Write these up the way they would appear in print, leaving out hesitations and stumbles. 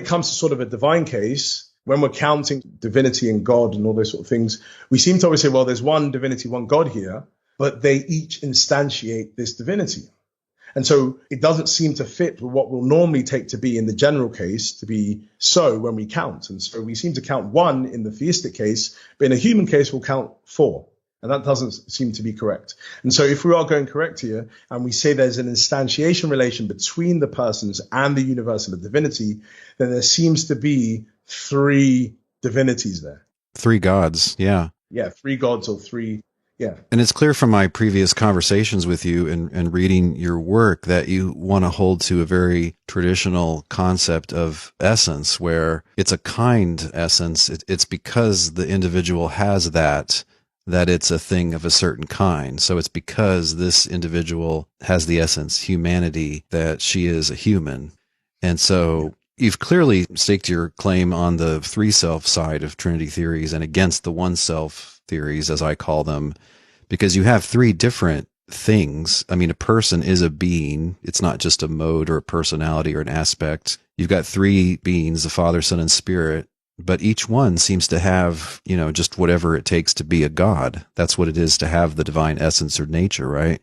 it comes to sort of a divine case, when we're counting divinity and God and all those sort of things, we seem to always say, well, there's one divinity, one God here, but they each instantiate this divinity. And so it doesn't seem to fit with what we'll normally take to be in the general case to be so when we count. And so we seem to count one in the theistic case, but in a human case, we'll count four. And that doesn't seem to be correct. And so if we are going correct here, and we say there's an instantiation relation between the persons and the universal of divinity, then there seems to be three divinities there. Three gods, yeah. Yeah, three gods or three. Yeah. And it's clear from my previous conversations with you and reading your work that you want to hold to a very traditional concept of essence, where it's a kind essence. It's because the individual has that it's a thing of a certain kind. So it's because this individual has the essence, humanity, that she is a human. And so you've clearly staked your claim on the three self side of Trinity theories and against the one self theories, as I call them, because you have three different things. I mean, a person is a being. It's not just a mode or a personality or an aspect. You've got three beings, the Father, Son, and Spirit, but each one seems to have, just whatever it takes to be a god. That's what it is to have the divine essence or nature, right?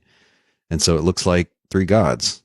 And so it looks like three gods.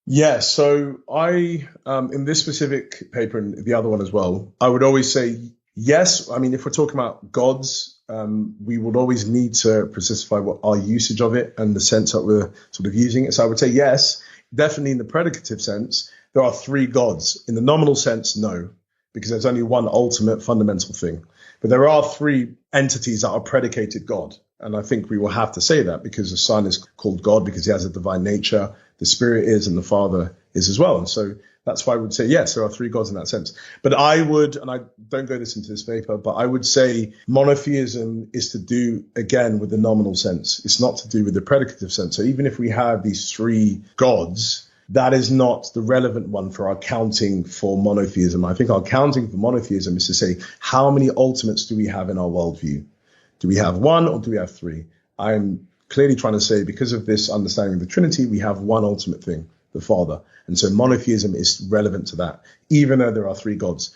Yeah, so I, in this specific paper and the other one as well, I would always say yes. I mean, if we're talking about gods, we would always need to specify what our usage of it and the sense that we're sort of using it. So I would say yes, definitely in the predicative sense, there are three gods. In the nominal sense, no, because there's only one ultimate fundamental thing. But there are three entities that are predicated God. And I think we will have to say that because the Son is called God because he has a divine nature, the Spirit is, and the Father is as well. And so that's why I would say, yes, there are three gods in that sense. But I would, and I don't go this into this paper, but I would say monotheism is to do, again, with the nominal sense. It's not to do with the predicative sense. So even if we have these three gods, that is not the relevant one for our counting for monotheism. I think our counting for monotheism is to say, how many ultimates do we have in our worldview? Do we have one or do we have three? I'm clearly trying to say, because of this understanding of the Trinity, we have one ultimate thing, the Father. And so monotheism is relevant to that, even though there are three gods.